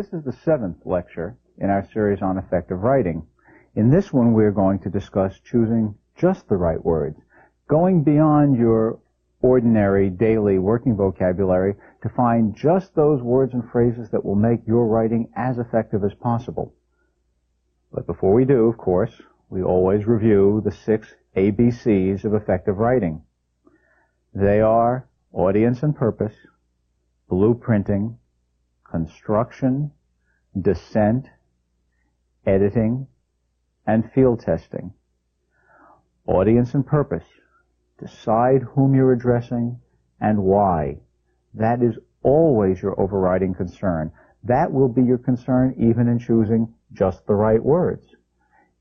This is the 7th lecture in our series on effective writing. In this one, we're going to discuss choosing just the right words, going beyond your ordinary daily working vocabulary to find just those words and phrases that will make your writing as effective as possible. But before we do, of course, we always review the 6 ABCs of effective writing. They are audience and purpose, blueprinting, construction, dissent, editing, and field testing. Audience and purpose. Decide whom you're addressing and why. That is always your overriding concern. That will be your concern even in choosing just the right words.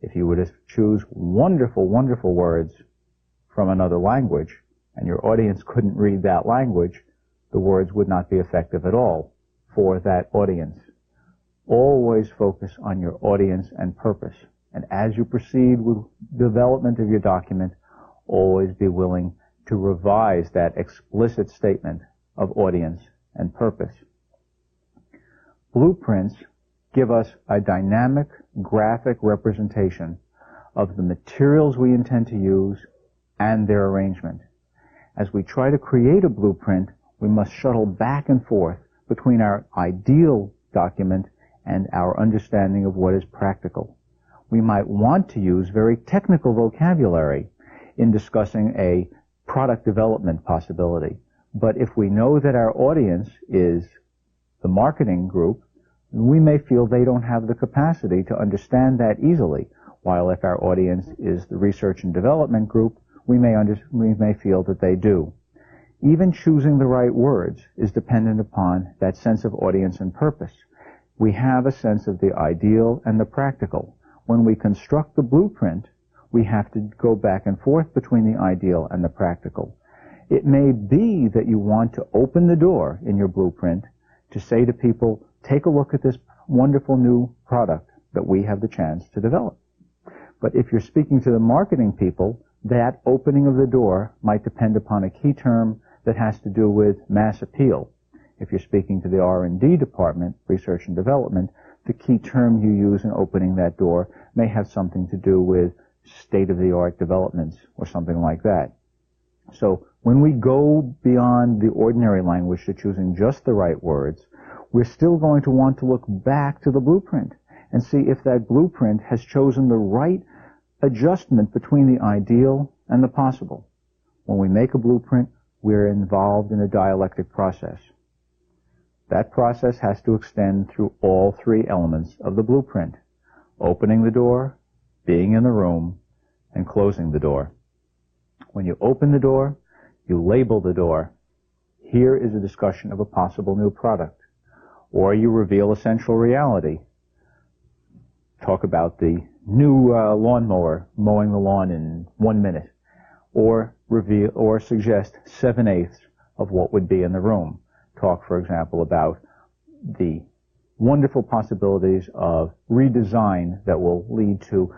If you were to choose wonderful, wonderful words from another language and your audience couldn't read that language, the words would not be effective at all for that audience. Always focus on your audience and purpose. And as you proceed with development of your document, always be willing to revise that explicit statement of audience and purpose. Blueprints give us a dynamic graphic representation of the materials we intend to use and their arrangement. As we try to create a blueprint, we must shuttle back and forth between our ideal document and our understanding of what is practical. We might want to use very technical vocabulary in discussing a product development possibility. But if we know that our audience is the marketing group, we may feel they don't have the capacity to understand that easily, while if our audience is the research and development group, we may feel that they do. Even choosing the right words is dependent upon that sense of audience and purpose. We have a sense of the ideal and the practical. When we construct the blueprint, we have to go back and forth between the ideal and the practical. It may be that you want to open the door in your blueprint to say to people, take a look at this wonderful new product that we have the chance to develop. But if you're speaking to the marketing people, that opening of the door might depend upon a key term that has to do with mass appeal. If you're speaking to the R&D department, research and development, the key term you use in opening that door may have something to do with state-of-the-art developments or something like that. So when we go beyond the ordinary language to choosing just the right words, we're still going to want to look back to the blueprint and see if that blueprint has chosen the right adjustment between the ideal and the possible. When we make a blueprint, we're involved in a dialectic process. That process has to extend through all 3 elements of the blueprint: opening the door, being in the room, and closing the door. When you open the door, you label the door. Here is a discussion of a possible new product. Or you reveal a central reality. Talk about the new lawnmower mowing the lawn in 1 minute. Or suggest 7/8 of what would be in the room. Talk, for example, about the wonderful possibilities of redesign that will lead to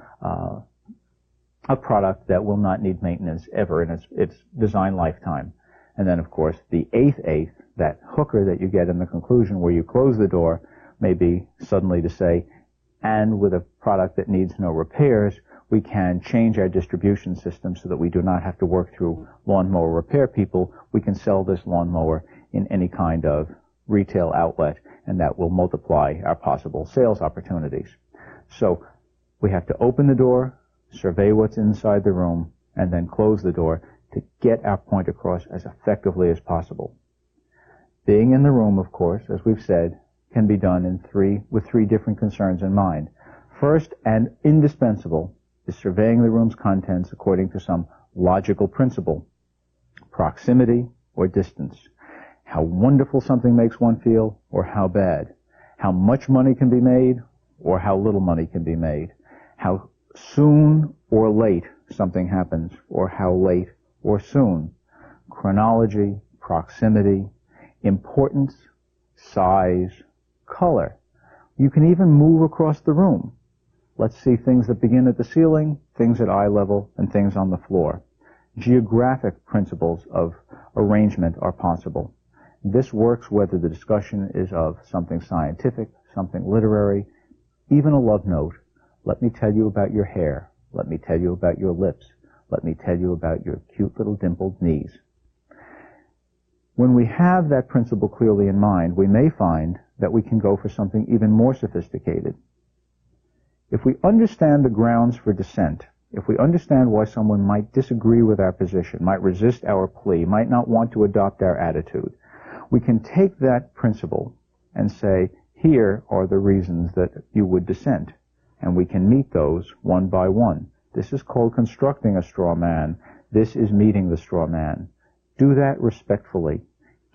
a product that will not need maintenance ever in its design lifetime. And then, of course, the 8/8, that hooker that you get in the conclusion where you close the door, may be suddenly to say, and with a product that needs no repairs, we can change our distribution system so that we do not have to work through lawnmower repair people. We can sell this lawnmower in any kind of retail outlet, and that will multiply our possible sales opportunities. So we have to open the door, survey what's inside the room, and then close the door to get our point across as effectively as possible. Being in the room, of course, as we've said, can be done with 3 different concerns in mind. First, and indispensable, is surveying the room's contents according to some logical principle: proximity or distance. How wonderful something makes one feel, or how bad. How much money can be made, or how little money can be made. How soon or late something happens, or how late or soon. Chronology, proximity, importance, size, color. You can even move across the room. Let's see things that begin at the ceiling, things at eye level, and things on the floor. Geographic principles of arrangement are possible. This works whether the discussion is of something scientific, something literary, even a love note. Let me tell you about your hair. Let me tell you about your lips. Let me tell you about your cute little dimpled knees. When we have that principle clearly in mind, we may find that we can go for something even more sophisticated. If we understand the grounds for dissent, if we understand why someone might disagree with our position, might resist our plea, might not want to adopt our attitude, we can take that principle and say, here are the reasons that you would dissent, and we can meet those one by one. This is called constructing a straw man. This is meeting the straw man. Do that respectfully.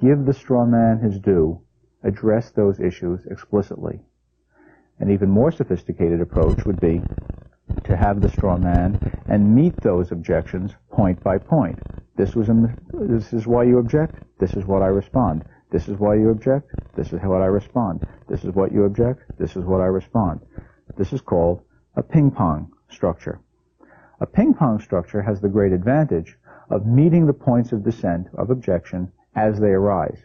Give the straw man his due. Address those issues explicitly. An even more sophisticated approach would be to have the straw man and meet those objections point by point. This is why you object. This is what I respond. This is why you object. This is what I respond. This is what you object. This is what I respond. This is called a ping-pong structure. A ping-pong structure has the great advantage of meeting the points of dissent, of objection, as they arise.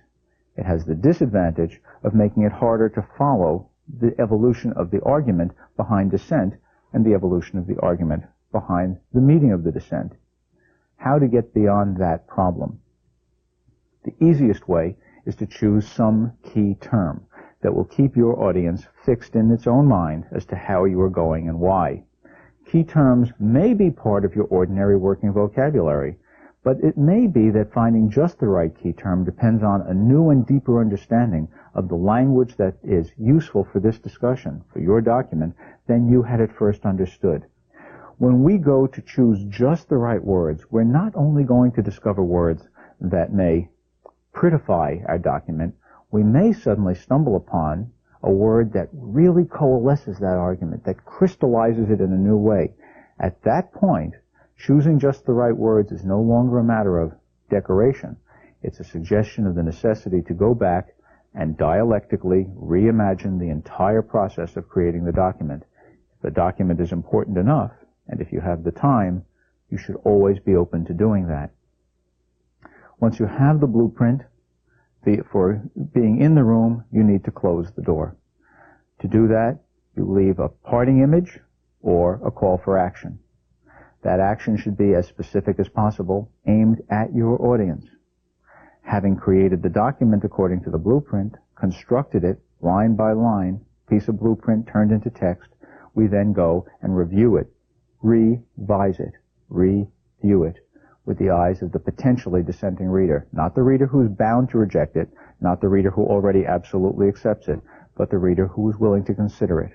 It has the disadvantage of making it harder to follow the evolution of the argument behind dissent and the evolution of the argument behind the meeting of the dissent. How to get beyond that problem? The easiest way is to choose some key term that will keep your audience fixed in its own mind as to how you are going and why. Key terms may be part of your ordinary working vocabulary, but it may be that finding just the right key term depends on a new and deeper understanding of the language that is useful for this discussion, for your document, than you had at first understood. When we go to choose just the right words, we're not only going to discover words that may prettify our document, we may suddenly stumble upon a word that really coalesces that argument, that crystallizes it in a new way. At that point, choosing just the right words is no longer a matter of decoration. It's a suggestion of the necessity to go back and dialectically reimagine the entire process of creating the document. If the document is important enough, and if you have the time, you should always be open to doing that. Once you have the blueprint, for being in the room, you need to close the door. To do that, you leave a parting image or a call for action. That action should be as specific as possible, aimed at your audience. Having created the document according to the blueprint, constructed it line by line, piece of blueprint turned into text, we then go and review it, revise it, review it with the eyes of the potentially dissenting reader. Not the reader who is bound to reject it, not the reader who already absolutely accepts it, but the reader who is willing to consider it.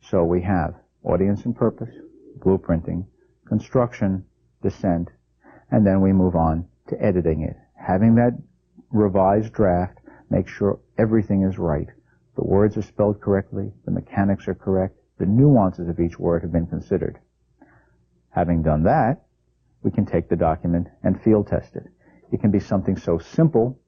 So we have audience and purpose, blueprinting, construction, dissent, and then we move on to editing it. Having that revised draft, make sure everything is right. The words are spelled correctly, the mechanics are correct, the nuances of each word have been considered. Having done that, we can take the document and field test it. It can be something so simple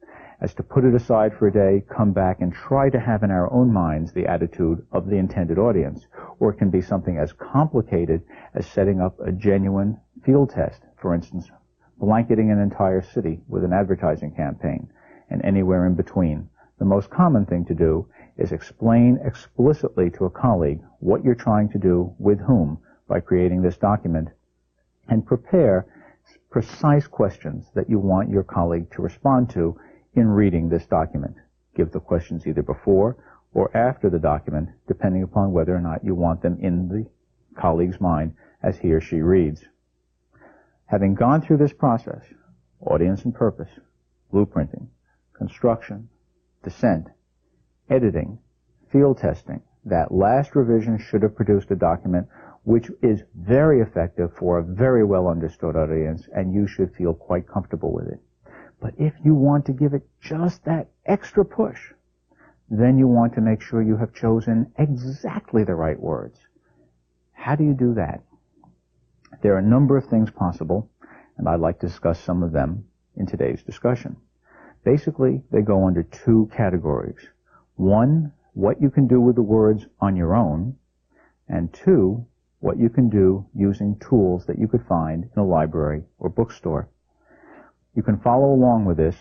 as to put it aside for a day, come back and try to have in our own minds the attitude of the intended audience. Or it can be something as complicated as setting up a genuine field test. For instance, blanketing an entire city with an advertising campaign, and anywhere in between. The most common thing to do is explain explicitly to a colleague what you're trying to do with whom by creating this document, and prepare precise questions that you want your colleague to respond to in reading this document. Give the questions either before or after the document, depending upon whether or not you want them in the colleague's mind as he or she reads. Having gone through this process, audience and purpose, blueprinting, construction, dissent, editing, field testing, that last revision should have produced a document which is very effective for a very well understood audience, and you should feel quite comfortable with it. But if you want to give it just that extra push, then you want to make sure you have chosen exactly the right words. How do you do that? There are a number of things possible, and I'd like to discuss some of them in today's discussion. Basically, they go under two categories. One, what you can do with the words on your own, and two, what you can do using tools that you could find in a library or bookstore. You can follow along with this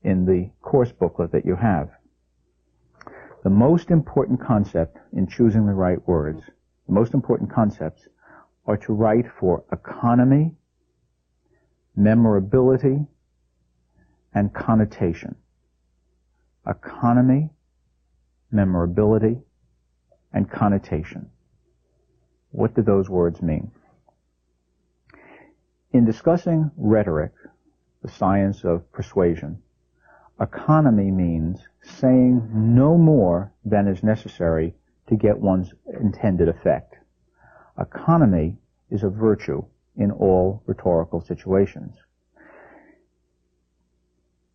in the course booklet that you have. The most important concept in choosing the right words, the most important concepts, are to write for economy, memorability, and connotation. Economy, memorability, and connotation. What do those words mean? In discussing rhetoric, the science of persuasion, economy means saying no more than is necessary to get one's intended effect. Economy is a virtue in all rhetorical situations.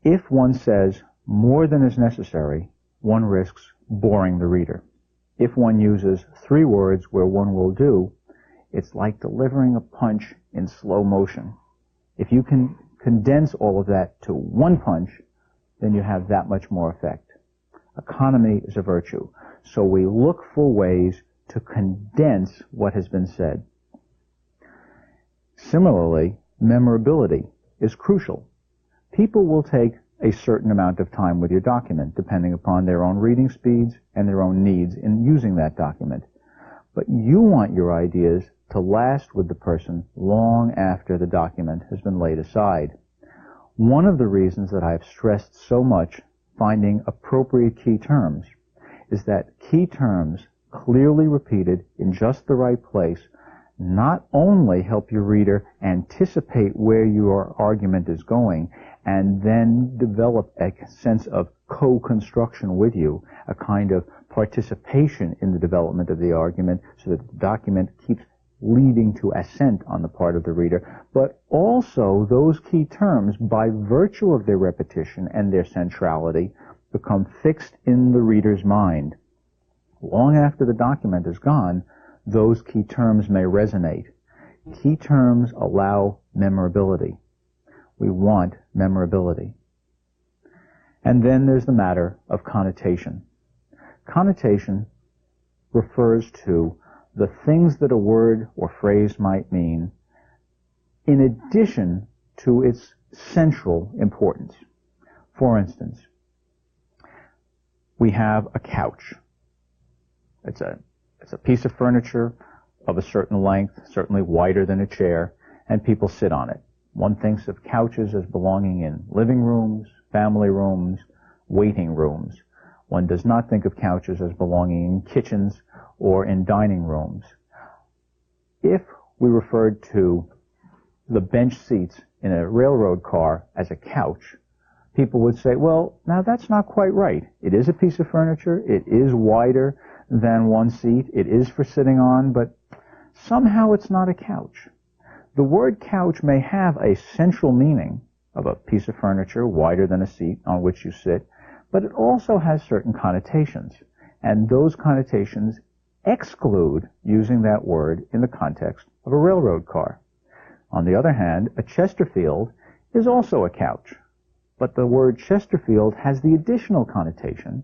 If one says more than is necessary, one risks boring the reader. If one uses 3 words where one will do, it's like delivering a punch in slow motion. If you can condense all of that to 1 punch, then you have that much more effect. Economy is a virtue. So we look for ways to condense what has been said. Similarly, memorability is crucial. People will take a certain amount of time with your document, depending upon their own reading speeds and their own needs in using that document. But you want your ideas to last with the person long after the document has been laid aside. One of the reasons that I've stressed so much finding appropriate key terms is that key terms clearly repeated in just the right place not only help your reader anticipate where your argument is going and then develop a sense of co-construction with you, a kind of participation in the development of the argument so that the document keeps leading to assent on the part of the reader, but also those key terms, by virtue of their repetition and their centrality, become fixed in the reader's mind. Long after the document is gone, those key terms may resonate. Key terms allow memorability. We want memorability. And then there's the matter of connotation. Connotation refers to the things that a word or phrase might mean in addition to its central importance. For instance, we have a couch. It's a piece of furniture of a certain length, certainly wider than a chair, and people sit on it. One thinks of couches as belonging in living rooms, family rooms, waiting rooms. One does not think of couches as belonging in kitchens or in dining rooms. If we referred to the bench seats in a railroad car as a couch, people would say, well, now that's not quite right. It is a piece of furniture. It is wider than one seat. It is for sitting on, but somehow it's not a couch. The word couch may have a central meaning of a piece of furniture wider than a seat on which you sit, but it also has certain connotations, and those connotations exclude using that word in the context of a railroad car. On the other hand, a Chesterfield is also a couch, but the word Chesterfield has the additional connotation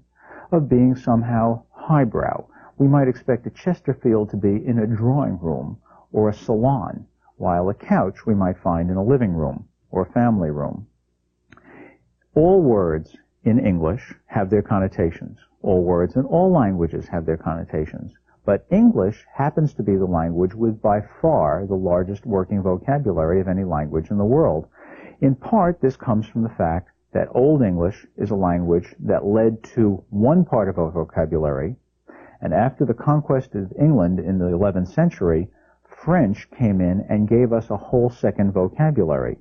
of being somehow highbrow. We might expect a Chesterfield to be in a drawing room or a salon, while a couch we might find in a living room or a family room. All words in English have their connotations. All words in all languages have their connotations. But English happens to be the language with by far the largest working vocabulary of any language in the world. In part, this comes from the fact that Old English is a language that led to one part of our vocabulary, and after the conquest of England in the 11th century, French came in and gave us a whole second vocabulary,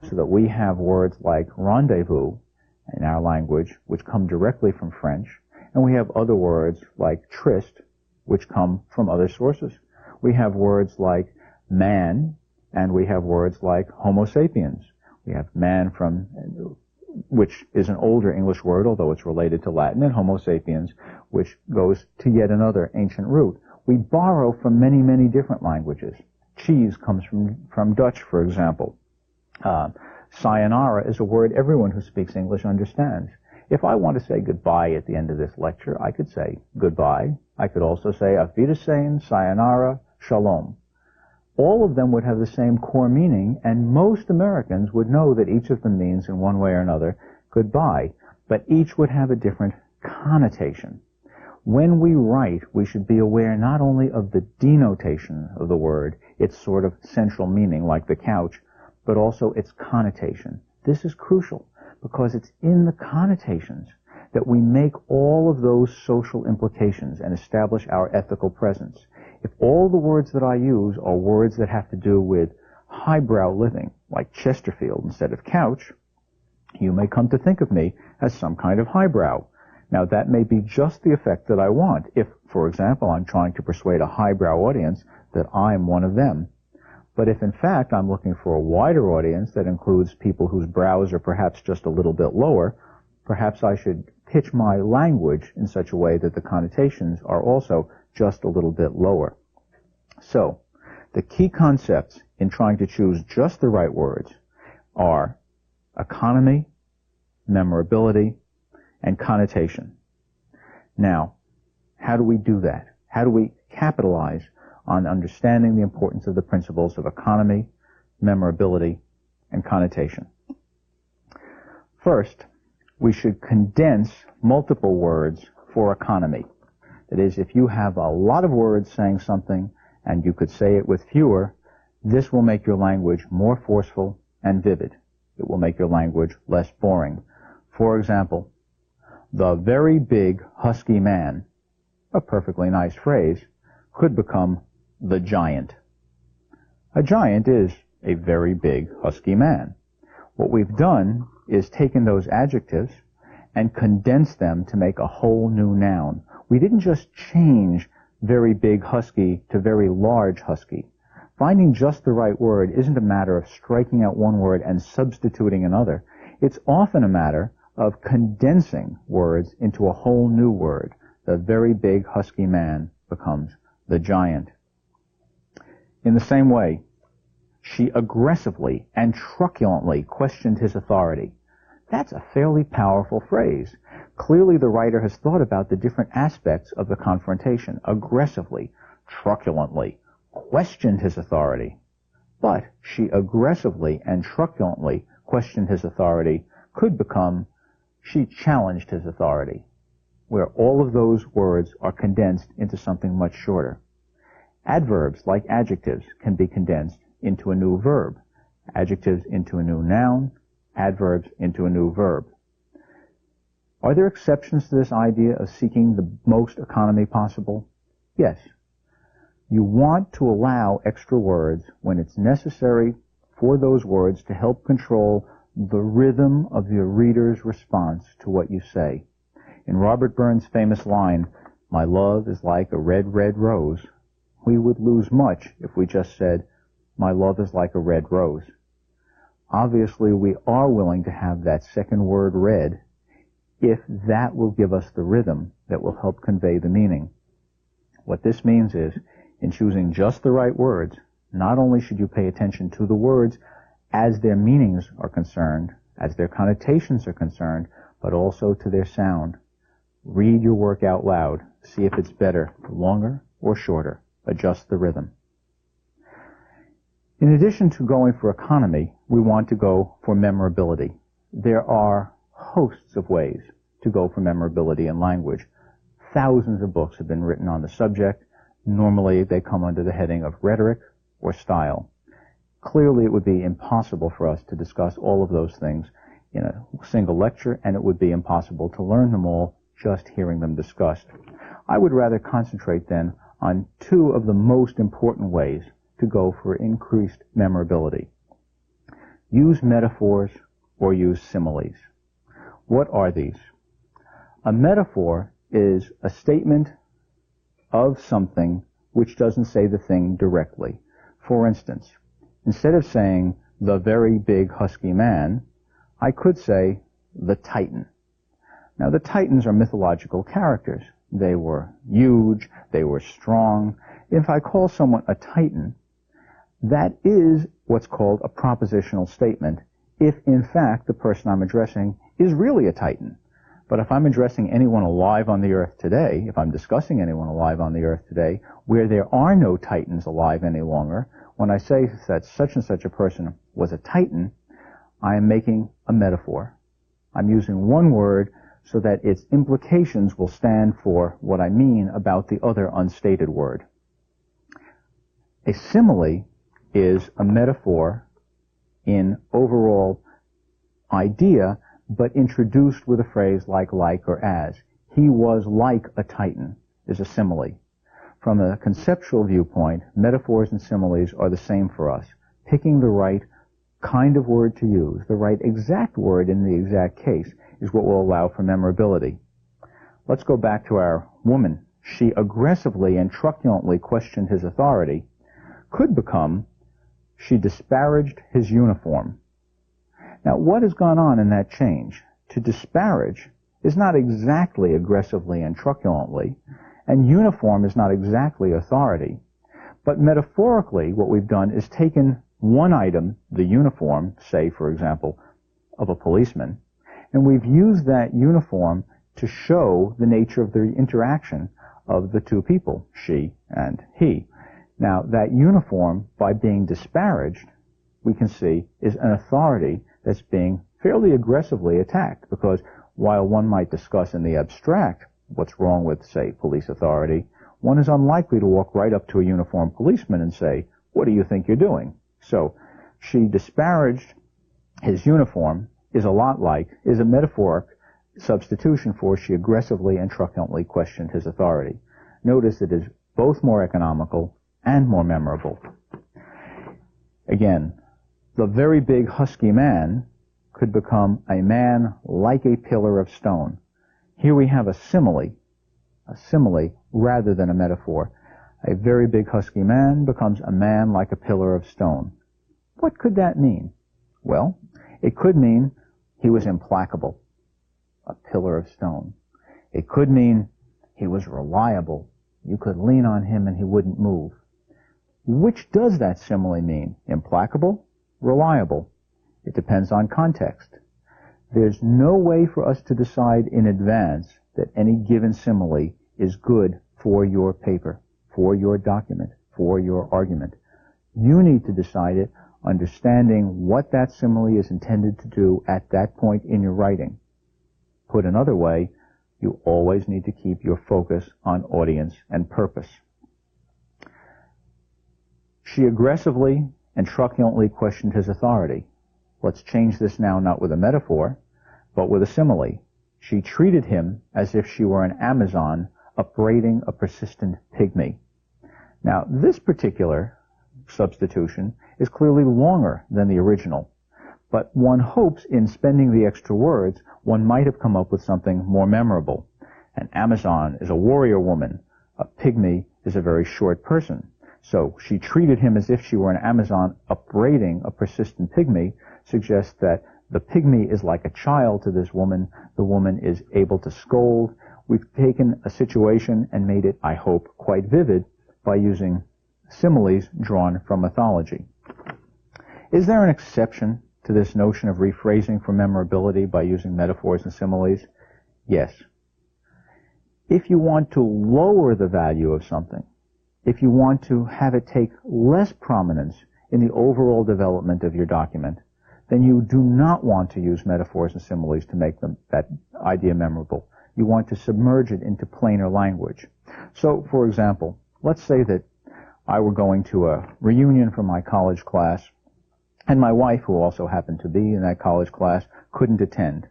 so that we have words like rendezvous in our language, which come directly from French, and we have other words like tryst, which come from other sources. We have words like man, and we have words like homo sapiens. We have man which is an older English word, although it's related to Latin, and homo sapiens, which goes to yet another ancient root. We borrow from many, many different languages. Cheese comes from Dutch, for example. Sayonara is a word everyone who speaks English understands. If I want to say goodbye at the end of this lecture, I could say goodbye. I could also say auf Wiedersehen, sayonara, shalom. All of them would have the same core meaning, and most Americans would know that each of them means, in one way or another, goodbye. But each would have a different connotation. When we write, we should be aware not only of the denotation of the word, its sort of central meaning, like the couch, but also its connotation. This is crucial because it's in the connotations that we make all of those social implications and establish our ethical presence. If all the words that I use are words that have to do with highbrow living, like Chesterfield instead of couch, you may come to think of me as some kind of highbrow. Now, that may be just the effect that I want if, for example, I'm trying to persuade a highbrow audience that I'm one of them. But if, in fact, I'm looking for a wider audience that includes people whose brows are perhaps just a little bit lower, perhaps I should pitch my language in such a way that the connotations are also just a little bit lower. So, the key concepts in trying to choose just the right words are economy, memorability, and connotation. Now, how do we do that? How do we capitalize on understanding the importance of the principles of economy, memorability, and connotation? First, we should condense multiple words for economy. That is, if you have a lot of words saying something and you could say it with fewer, this will make your language more forceful and vivid. It will make your language less boring. For example, the very big husky man, a perfectly nice phrase, could become the giant. A giant is a very big husky man. What we've done is taken those adjectives and condensed them to make a whole new noun. We didn't just change very big husky to very large husky. Finding just the right word isn't a matter of striking out one word and substituting another. It's often a matter of condensing words into a whole new word. The very big husky man becomes the giant. In the same way, she aggressively and truculently questioned his authority. That's a fairly powerful phrase. Clearly the writer has thought about the different aspects of the confrontation. Aggressively, truculently, questioned his authority. But she aggressively and truculently questioned his authority could become she challenged his authority, where all of those words are condensed into something much shorter. Adverbs, like adjectives, can be condensed into a new verb. Adjectives into a new noun, adverbs into a new verb. Are there exceptions to this idea of seeking the most economy possible? Yes. You want to allow extra words when it's necessary for those words to help control the rhythm of the reader's response to what you say. In Robert Burns' famous line, "My love is like a red, red rose," we would lose much if we just said, "My love is like a red rose." Obviously, we are willing to have that second word red if that will give us the rhythm that will help convey the meaning. What this means is, in choosing just the right words, not only should you pay attention to the words as their meanings are concerned, as their connotations are concerned, but also to their sound. Read your work out loud. See if it's better, longer or shorter. Adjust the rhythm. In addition to going for economy, we want to go for memorability. There are hosts of ways to go for memorability in language. Thousands of books have been written on the subject. Normally, they come under the heading of rhetoric or style. Clearly, it would be impossible for us to discuss all of those things in a single lecture, and it would be impossible to learn them all just hearing them discussed. I would rather concentrate then on two of the most important ways to go for increased memorability. Use metaphors or use similes. What are these? A metaphor is a statement of something which doesn't say the thing directly. For instance, instead of saying the very big husky man, I could say the Titan. Now, the Titans are mythological characters. They were huge, they were strong. If I call someone a Titan, that is what's called a propositional statement, if in fact the person I'm addressing is really a Titan. But if I'm addressing anyone alive on the earth today, if I'm discussing anyone alive on the earth today, where there are no Titans alive any longer, when I say that such and such a person was a Titan, I am making a metaphor. I'm using one word so that its implications will stand for what I mean about the other unstated word. A simile is a metaphor in overall idea, but introduced with a phrase like or as. He was like a Titan is a simile. From a conceptual viewpoint, metaphors and similes are the same for us. Picking the right kind of word to use, the right exact word in the exact case, is what will allow for memorability. Let's go back to our woman. She aggressively and truculently questioned his authority. Could become, she disparaged his uniform. Now, what has gone on in that change? To disparage is not exactly aggressively and truculently, and uniform is not exactly authority. But metaphorically, what we've done is taken one item, the uniform, say, for example, of a policeman, and we've used that uniform to show the nature of the interaction of the two people, she and he. Now, that uniform, by being disparaged, we can see, is an authority that's being fairly aggressively attacked, because while one might discuss in the abstract what's wrong with, say, police authority, one is unlikely to walk right up to a uniformed policeman and say, "What do you think you're doing?" So, she disparaged his uniform is a metaphoric substitution for she aggressively and truculently questioned his authority. Notice it is both more economical and more memorable. Again, the very big husky man could become a man like a pillar of stone. Here we have a simile rather than a metaphor. A very big husky man becomes a man like a pillar of stone. What could that mean? Well, it could mean he was implacable, a pillar of stone. It could mean he was reliable. You could lean on him and he wouldn't move. Which does that simile mean? Implacable? Reliable? It depends on context. There's no way for us to decide in advance that any given simile is good for your paper, for your document, for your argument. You need to decide it understanding what that simile is intended to do at that point in your writing. Put another way, you always need to keep your focus on audience and purpose. She aggressively and truculently questioned his authority. Let's change this now not with a metaphor, but with a simile. She treated him as if she were an Amazon upbraiding a persistent pygmy. Now, this particular substitution is clearly longer than the original, but one hopes in spending the extra words one might have come up with something more memorable. An Amazon is a warrior woman. A pygmy is a very short person. So she treated him as if she were an Amazon upbraiding a persistent pygmy suggests that the pygmy is like a child to this woman. The woman is able to scold. We've taken a situation and made it, I hope, quite vivid by using similes drawn from mythology. Is there an exception to this notion of rephrasing for memorability by using metaphors and similes? Yes. If you want to lower the value of something, if you want to have it take less prominence in the overall development of your document, then you do not want to use metaphors and similes to make that idea memorable. You want to submerge it into plainer language. So, for example, let's say that I were going to a reunion from my college class, and my wife, who also happened to be in that college class, couldn't attend.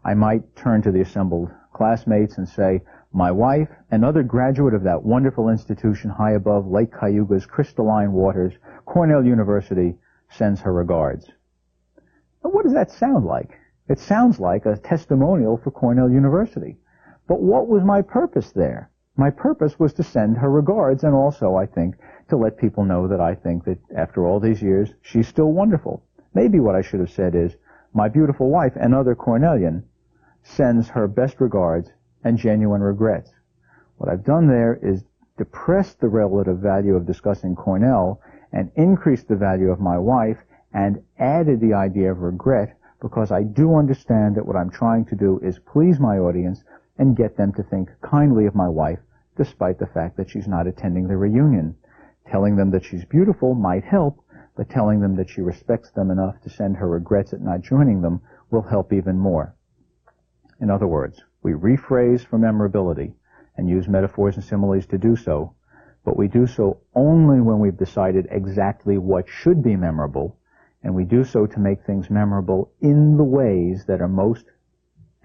I might turn to the assembled classmates and say, "My wife, another graduate of that wonderful institution high above Lake Cayuga's crystalline waters, Cornell University, sends her regards." Now, what does that sound like? It sounds like a testimonial for Cornell University. But what was my purpose there? My purpose was to send her regards, and also, I think, to let people know that I think that after all these years, she's still wonderful. Maybe what I should have said is, "My beautiful wife, another Cornellian, sends her best regards and genuine regrets." What I've done there is depress the relative value of discussing Cornell and increase the value of my wife and added the idea of regret, because I do understand that what I'm trying to do is please my audience and get them to think kindly of my wife, despite the fact that she's not attending the reunion. Telling them that she's beautiful might help, but telling them that she respects them enough to send her regrets at not joining them will help even more. In other words, We rephrase for memorability and use metaphors and similes to do so, but we do so only when we've decided exactly what should be memorable, and we do so to make things memorable in the ways that are most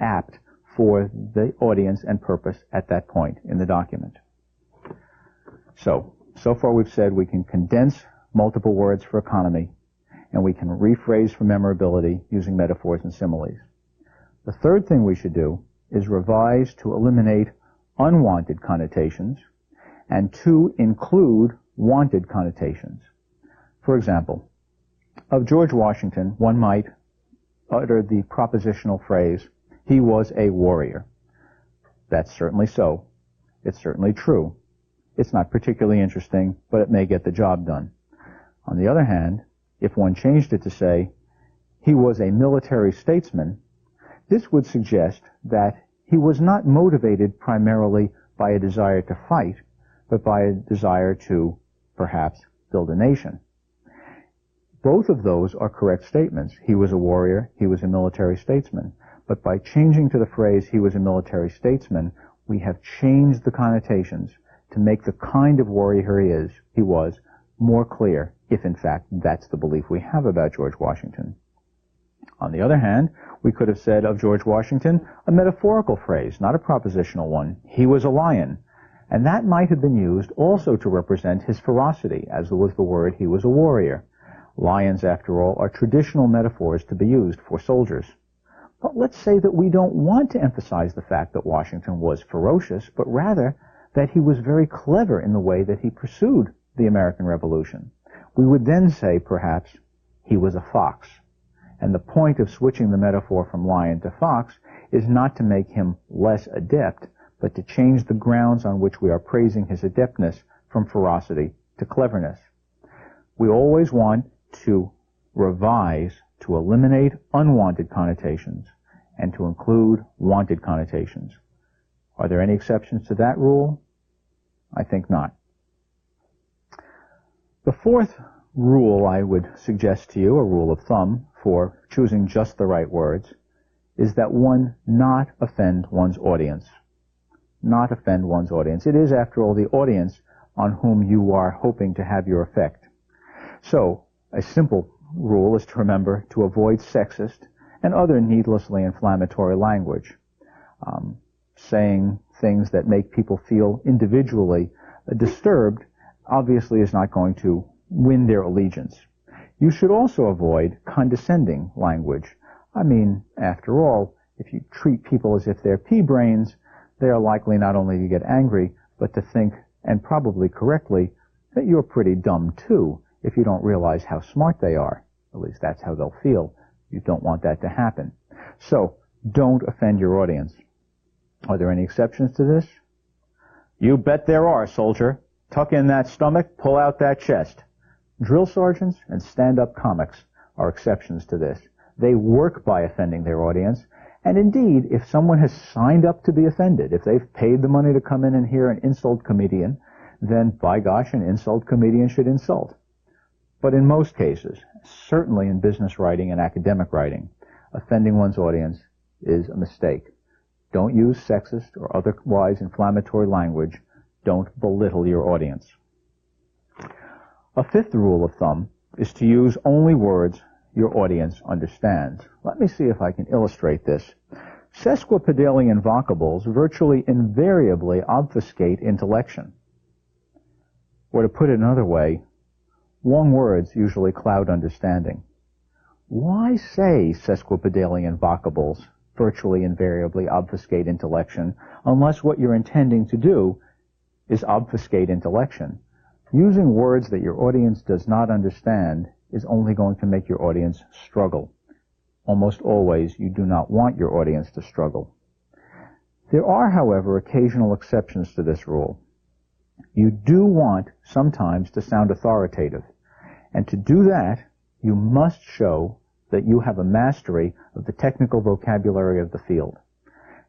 apt for the audience and purpose at that point in the document. So far we've said we can condense multiple words for economy, and we can rephrase for memorability using metaphors and similes. The third thing we should do is revise to eliminate unwanted connotations and to include wanted connotations. For example, of George Washington, one might utter the propositional phrase, "He was a warrior." That's certainly so. It's certainly true. It's not particularly interesting, but it may get the job done. On the other hand, if one changed it to say, "He was a military statesman," this would suggest that he was not motivated primarily by a desire to fight, but by a desire to, perhaps, build a nation. Both of those are correct statements. He was a warrior, he was a military statesman. But by changing to the phrase, "he was a military statesman," we have changed the connotations to make the kind of warrior he was more clear, if in fact that's the belief we have about George Washington. On the other hand, we could have said of George Washington a metaphorical phrase, not a propositional one. "He was a lion." And that might have been used also to represent his ferocity, as was the word "he was a warrior." Lions, after all, are traditional metaphors to be used for soldiers. But let's say that we don't want to emphasize the fact that Washington was ferocious, but rather that he was very clever in the way that he pursued the American Revolution. We would then say, perhaps, he was a fox. And the point of switching the metaphor from lion to fox is not to make him less adept, but to change the grounds on which we are praising his adeptness from ferocity to cleverness. We always want to revise to eliminate unwanted connotations and to include wanted connotations. Are there any exceptions to that rule? I think not. The fourth rule I would suggest to you, a rule of thumb for choosing just the right words, is that one not offend one's audience. Not offend one's audience. It is, after all, the audience on whom you are hoping to have your effect. So, a simple rule is to remember to avoid sexist and other needlessly inflammatory language. Saying things that make people feel individually disturbed obviously is not going to win their allegiance. You should also avoid condescending language. I mean, after all, if you treat people as if they're pea brains, they are likely not only to get angry, but to think, and probably correctly, that you're pretty dumb too, if you don't realize how smart they are. At least that's how they'll feel. You don't want that to happen. So, don't offend your audience. Are there any exceptions to this? You bet there are, soldier. Tuck in that stomach, pull out that chest. Drill sergeants and stand-up comics are exceptions to this. They work by offending their audience, and indeed, if someone has signed up to be offended, if they've paid the money to come in and hear an insult comedian, then by gosh, an insult comedian should insult. But in most cases, certainly in business writing and academic writing, offending one's audience is a mistake. Don't use sexist or otherwise inflammatory language. Don't belittle your audience. A fifth rule of thumb is to use only words your audience understands. Let me see if I can illustrate this. Sesquipedalian vocables virtually invariably obfuscate intellection. Or to put it another way, long words usually cloud understanding. Why say sesquipedalian vocables virtually invariably obfuscate intellection unless what you're intending to do is obfuscate intellection? Using words that your audience does not understand is only going to make your audience struggle. Almost always, you do not want your audience to struggle. There are, however, occasional exceptions to this rule. You do want sometimes to sound authoritative, and to do that, you must show that you have a mastery of the technical vocabulary of the field.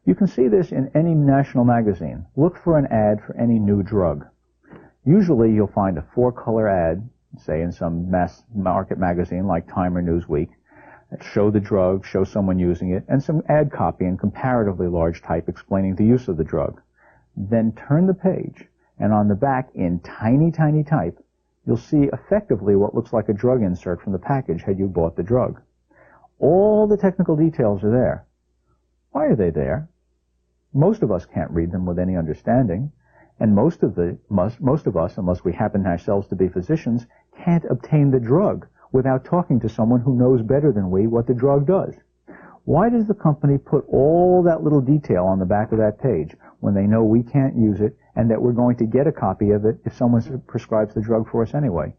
You can see this in any national magazine. Look for an ad for any new drug. Usually you'll find a 4-color ad, say in some mass market magazine like Time or Newsweek, show the drug, show someone using it, and some ad copy in comparatively large type explaining the use of the drug. Then turn the page, and on the back, in tiny, tiny type, you'll see effectively what looks like a drug insert from the package had you bought the drug. All the technical details are there. Why are they there? Most of us can't read them with any understanding, and most of us, unless we happen ourselves to be physicians, can't obtain the drug without talking to someone who knows better than we what the drug does. Why does the company put all that little detail on the back of that page when they know we can't use it and that we're going to get a copy of it if someone prescribes the drug for us anyway?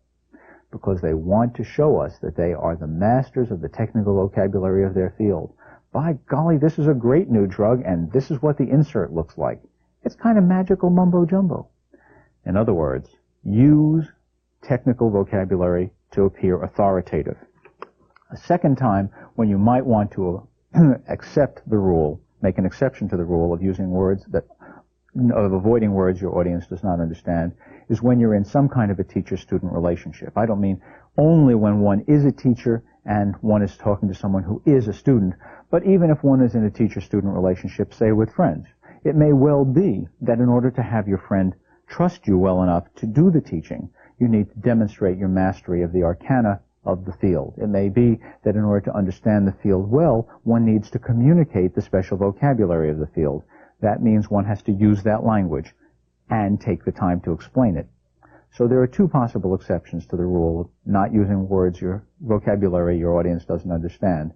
Because they want to show us that they are the masters of the technical vocabulary of their field. By golly, this is a great new drug, and this is what the insert looks like. It's kind of magical mumbo-jumbo. In other words, use technical vocabulary to appear authoritative. A second time, when you might want to accept the rule, make an exception to the rule of using words of avoiding words your audience does not understand, is when you're in some kind of a teacher-student relationship. I don't mean only when one is a teacher and one is talking to someone who is a student, but even if one is in a teacher-student relationship, say with friends. It may well be that in order to have your friend trust you well enough to do the teaching, you need to demonstrate your mastery of the arcana of the field. It may be that in order to understand the field well, one needs to communicate the special vocabulary of the field. That means one has to use that language and take the time to explain it. So there are two possible exceptions to the rule of not using words, your vocabulary your audience doesn't understand.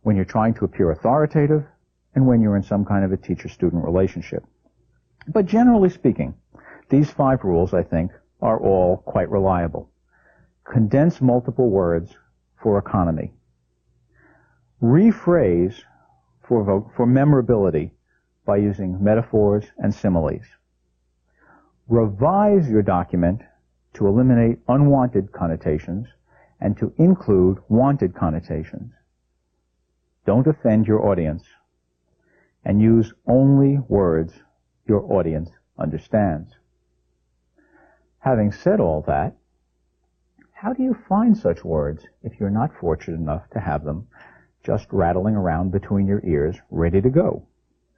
When you're trying to appear authoritative and when you're in some kind of a teacher-student relationship. But generally speaking, these 5 rules, I think, are all quite reliable. Condense multiple words for economy. Rephrase for memorability by using metaphors and similes. Revise your document to eliminate unwanted connotations and to include wanted connotations. Don't offend your audience, and use only words your audience understands. Having said all that, how do you find such words if you're not fortunate enough to have them just rattling around between your ears, ready to go?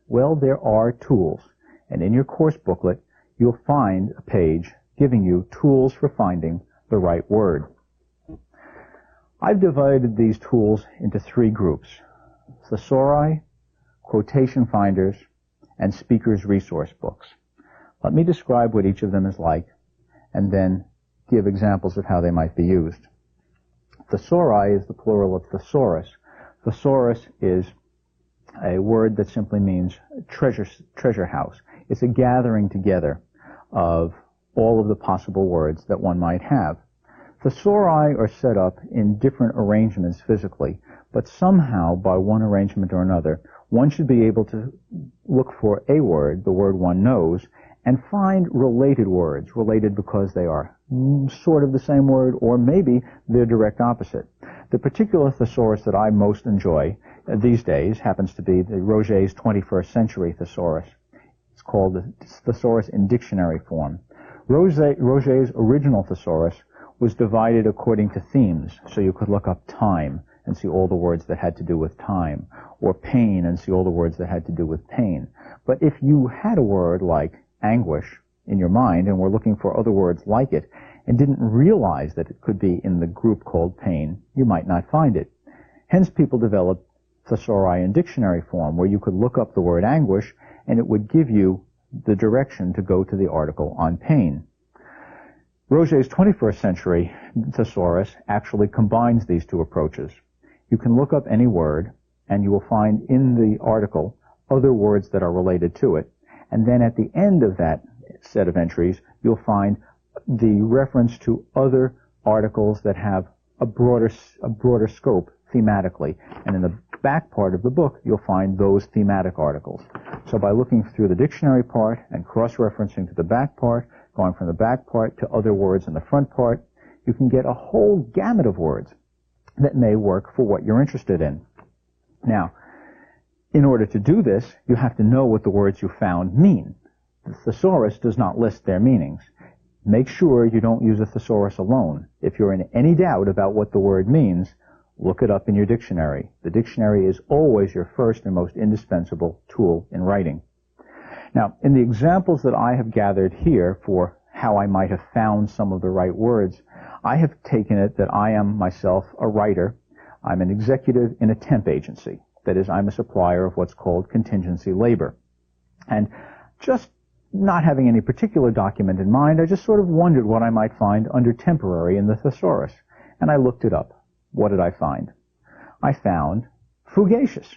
Well, there are tools, and in your course booklet, you'll find a page giving you tools for finding the right word. I've divided these tools into 3 groups: thesauri, quotation finders, and speakers' resource books. Let me describe what each of them is like, and then give examples of how they might be used. Thesauri is the plural of thesaurus. Thesaurus is a word that simply means treasure house. It's a gathering together of all of the possible words that one might have. Thesauri are set up in different arrangements physically, but somehow, by one arrangement or another, one should be able to look for a word, the word one knows, and find related words, related because they are sort of the same word, or maybe they're direct opposite. The particular thesaurus that I most enjoy these days happens to be the Roget's 21st Century Thesaurus. It's called the Thesaurus in Dictionary form. Roget's original thesaurus was divided according to themes, so you could look up time and see all the words that had to do with time, or pain and see all the words that had to do with pain. But if you had a word like anguish in your mind and were looking for other words like it and didn't realize that it could be in the group called pain, you might not find it. Hence people developed thesauri in dictionary form, where you could look up the word anguish and it would give you the direction to go to the article on pain. Roget's 21st Century Thesaurus actually combines these 2 approaches. You can look up any word, and you will find in the article other words that are related to it, and then at the end of that set of entries, you'll find the reference to other articles that have a broader scope thematically, and in the back part of the book, you'll find those thematic articles. So by looking through the dictionary part and cross-referencing to the back part, going from the back part to other words in the front part, you can get a whole gamut of words that may work for what you're interested in. Now, in order to do this, you have to know what the words you found mean. The thesaurus does not list their meanings. Make sure you don't use a thesaurus alone. If you're in any doubt about what the word means, look it up in your dictionary. The dictionary is always your first and most indispensable tool in writing. Now, in the examples that I have gathered here for how I might have found some of the right words, I have taken it that I am myself a writer. I'm an executive in a temp agency. That is, I'm a supplier of what's called contingency labor. And just not having any particular document in mind, I just sort of wondered what I might find under temporary in the thesaurus. And I looked it up. What did I find? I found fugacious.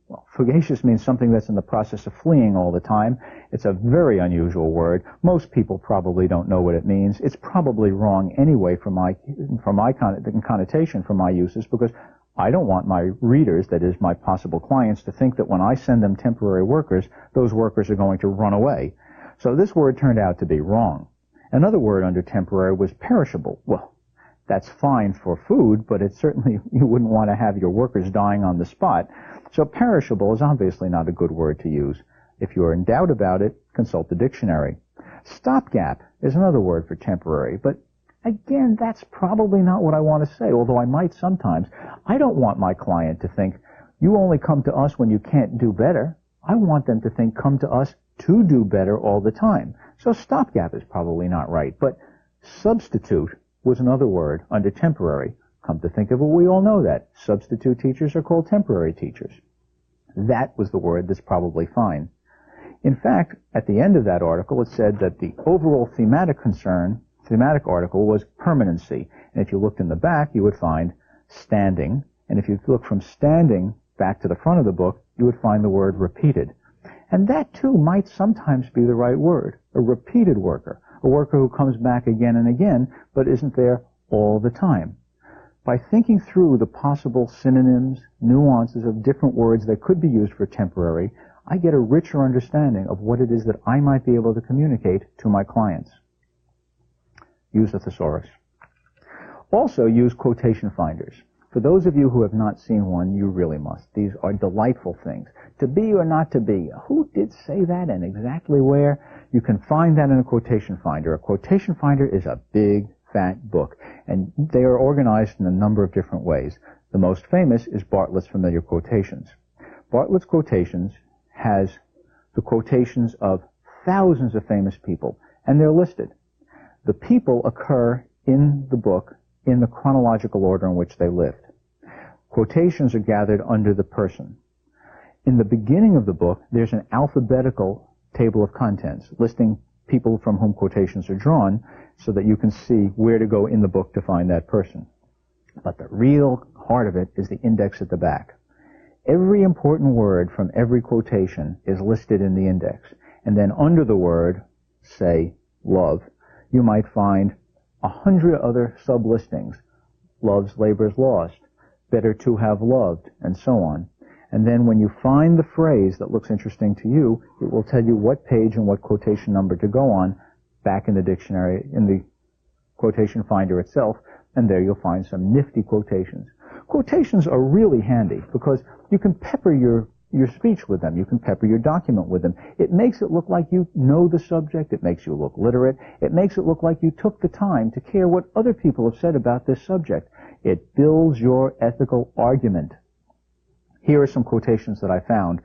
Well, fugacious means something that's in the process of fleeing all the time. It's a very unusual word. Most people probably don't know what it means. It's probably wrong anyway from my connotation, from my uses, because I don't want my readers, that is, my possible clients, to think that when I send them temporary workers, those workers are going to run away. So this word turned out to be wrong. Another word under temporary was perishable. Well, that's fine for food, but it certainly, you wouldn't want to have your workers dying on the spot. So perishable is obviously not a good word to use. If you are in doubt about it, consult the dictionary. Stopgap is another word for temporary, but again, that's probably not what I want to say, although I might sometimes. I don't want my client to think, you only come to us when you can't do better. I want them to think, come to us to do better all the time. So stopgap is probably not right, but substitute was another word under temporary. Come to think of it, we all know that. Substitute teachers are called temporary teachers. That was the word that's probably fine. In fact, at the end of that article, it said that the overall thematic article was permanency. And if you looked in the back, you would find standing. And if you look from standing back to the front of the book, you would find the word repeated. And that, too, might sometimes be the right word. A repeated worker. A worker who comes back again and again, but isn't there all the time. By thinking through the possible synonyms, nuances of different words that could be used for temporary, I get a richer understanding of what it is that I might be able to communicate to my clients. Use a thesaurus. Also use quotation finders. For those of you who have not seen one, you really must. These are delightful things. To be or not to be. Who did say that and exactly where? You can find that in a quotation finder. A quotation finder is a big, fat book, and they are organized in a number of different ways. The most famous is Bartlett's Familiar Quotations. Bartlett's Quotations has the quotations of thousands of famous people, and they're listed. The people occur in the book in the chronological order in which they lived. Quotations are gathered under the person. In the beginning of the book, there's an alphabetical table of contents listing people from whom quotations are drawn so that you can see where to go in the book to find that person. But the real heart of it is the index at the back. Every important word from every quotation is listed in the index. And then under the word, say, love, you might find 100 other sub-listings. Love's labor's lost. Better to have loved, and so on. And then when you find the phrase that looks interesting to you, it will tell you what page and what quotation number to go on back in the dictionary, in the quotation finder itself, and there you'll find some nifty quotations. Quotations are really handy because you can pepper your speech with them. You can pepper your document with them. It makes it look like you know the subject. It makes you look literate. It makes it look like you took the time to care what other people have said about this subject. It builds your ethical argument. Here are some quotations that I found,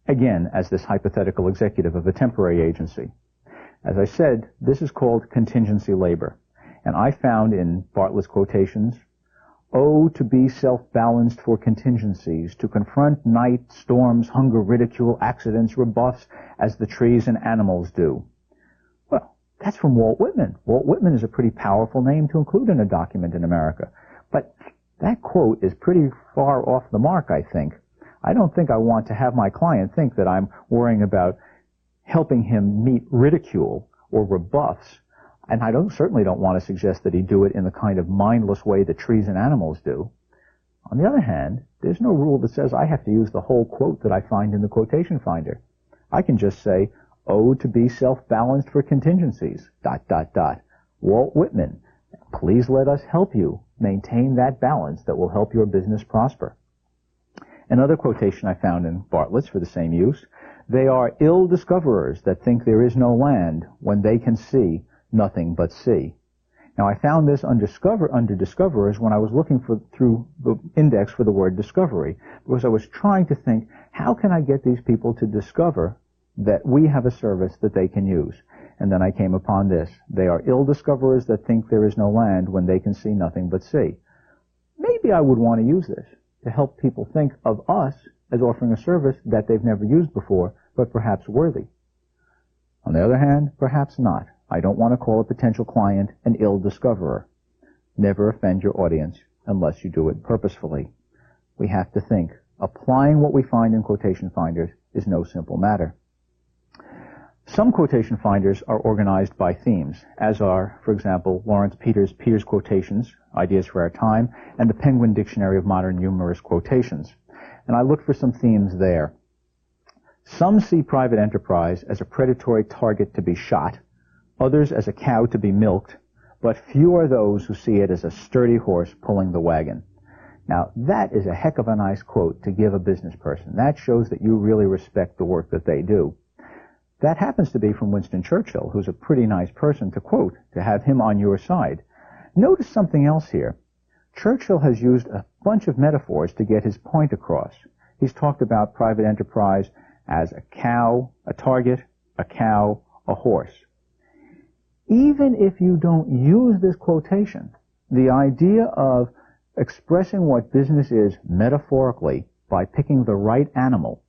again, as this hypothetical executive of a temporary agency. As I said, this is called contingency labor. And I found in Bartlett's Quotations, "Oh, to be self-balanced for contingencies, to confront night, storms, hunger, ridicule, accidents, rebuffs, as the trees and animals do." Well, that's from Walt Whitman. Walt Whitman is a pretty powerful name to include in a document in America. But that quote is pretty far off the mark, I think. I don't think I want to have my client think that I'm worrying about helping him meet ridicule or rebuffs. And I certainly don't want to suggest that he do it in the kind of mindless way that trees and animals do. On the other hand, there's no rule that says I have to use the whole quote that I find in the quotation finder. I can just say, "Oh, to be self-balanced for contingencies, ... Walt Whitman, please let us help you maintain that balance that will help your business prosper." Another quotation I found in Bartlett's for the same use, "They are ill discoverers that think there is no land when they can see nothing but sea." Now, I found this under discoverers when I was looking through the index for the word discovery, because I was trying to think, how can I get these people to discover that we have a service that they can use? And then I came upon this. They are ill discoverers that think there is no land when they can see nothing but sea. Maybe I would want to use this to help people think of us as offering a service that they've never used before, but perhaps worthy. On the other hand, perhaps not. I don't want to call a potential client an ill discoverer. Never offend your audience unless you do it purposefully. We have to think. Applying what we find in quotation finders is no simple matter. Some quotation finders are organized by themes, as are, for example, Lawrence Peters' Peters Quotations, Ideas for Our Time, and the Penguin Dictionary of Modern Humorous Quotations. And I looked for some themes there. Some see private enterprise as a predatory target to be shot, others as a cow to be milked, but few are those who see it as a sturdy horse pulling the wagon. Now, that is a heck of a nice quote to give a business person. That shows that you really respect the work that they do. That happens to be from Winston Churchill, who's a pretty nice person to quote, to have him on your side. Notice something else here. Churchill has used a bunch of metaphors to get his point across. He's talked about private enterprise as a cow, a target, a cow, a horse. Even if you don't use this quotation, the idea of expressing what business is metaphorically by picking the right animal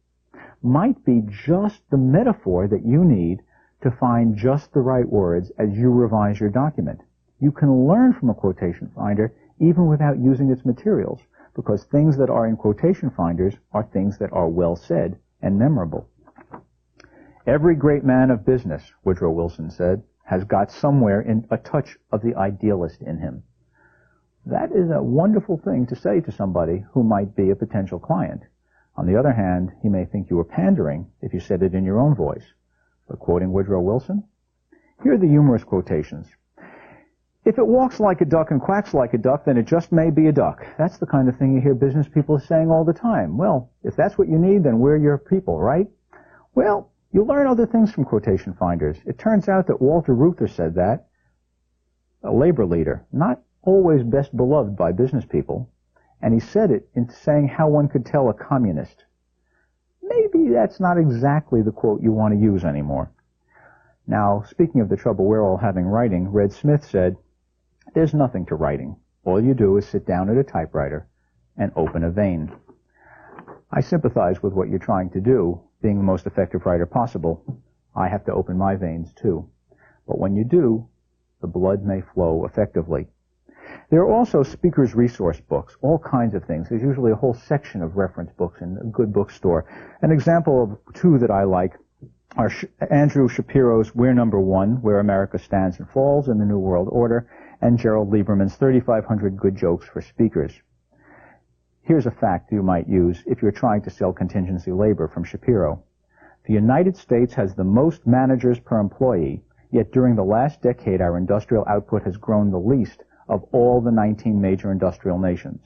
might be just the metaphor that you need to find just the right words as you revise your document. You can learn from a quotation finder even without using its materials, because things that are in quotation finders are things that are well said and memorable. Every great man of business, Woodrow Wilson said, has got somewhere in a touch of the idealist in him. That is a wonderful thing to say to somebody who might be a potential client. On the other hand, he may think you were pandering if you said it in your own voice. But quoting Woodrow Wilson, here are the humorous quotations. If it walks like a duck and quacks like a duck, then it just may be a duck. That's the kind of thing you hear business people saying all the time. Well, if that's what you need, then we're your people, right? Well, you learn other things from quotation finders. It turns out that Walter Reuther said that, a labor leader, not always best beloved by business people, and he said it in saying how one could tell a communist. Maybe that's not exactly the quote you want to use anymore. Now, speaking of the trouble we're all having writing, Red Smith said, there's nothing to writing. All you do is sit down at a typewriter and open a vein. I sympathize with what you're trying to do, being the most effective writer possible. I have to open my veins too. But when you do, the blood may flow effectively. There are also speakers' resource books, all kinds of things. There's usually a whole section of reference books in a good bookstore. An example of two that I like are Andrew Shapiro's We're Number One, Where America Stands and Falls in the New World Order, and Gerald Lieberman's 3,500 Good Jokes for Speakers. Here's a fact you might use if you're trying to sell contingency labor from Shapiro. The United States has the most managers per employee, yet during the last decade our industrial output has grown the least of all the 19 major industrial nations.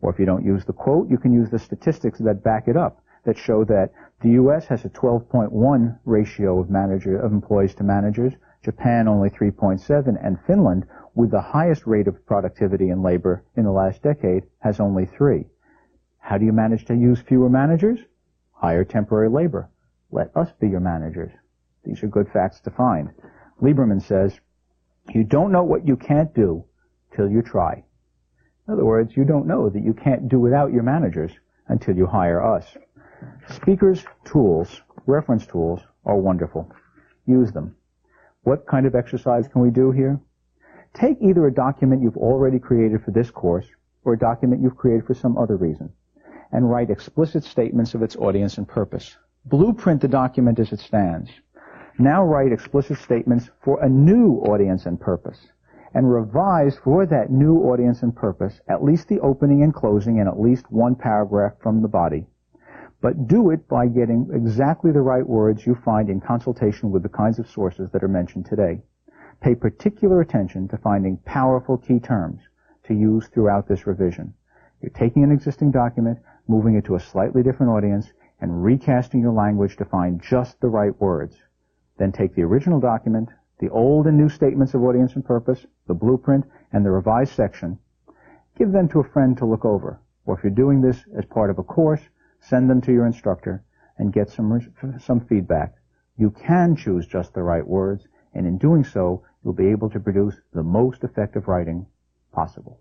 Or if you don't use the quote, you can use the statistics that back it up, that show that the U.S. has a 12.1 ratio of employees to managers, Japan only 3.7, and Finland, with the highest rate of productivity in labor in the last decade, has only 3. How do you manage to use fewer managers? Hire temporary labor. Let us be your managers. These are good facts to find. Lieberman says, you don't know what you can't do till you try. In other words, you don't know that you can't do without your managers until you hire us. Speakers' tools, reference tools, are wonderful. Use them. What kind of exercise can we do here? Take either a document you've already created for this course or a document you've created for some other reason and write explicit statements of its audience and purpose. Blueprint the document as it stands. Now write explicit statements for a new audience and purpose and revise for that new audience and purpose at least the opening and closing and at least one paragraph from the body. But do it by getting exactly the right words you find in consultation with the kinds of sources that are mentioned today. Pay particular attention to finding powerful key terms to use throughout this revision. You're taking an existing document, moving it to a slightly different audience, and recasting your language to find just the right words. Then take the original document, the old and new statements of audience and purpose, the blueprint, and the revised section. Give them to a friend to look over. Or if you're doing this as part of a course, send them to your instructor and get some feedback. You can choose just the right words, and in doing so, you'll be able to produce the most effective writing possible.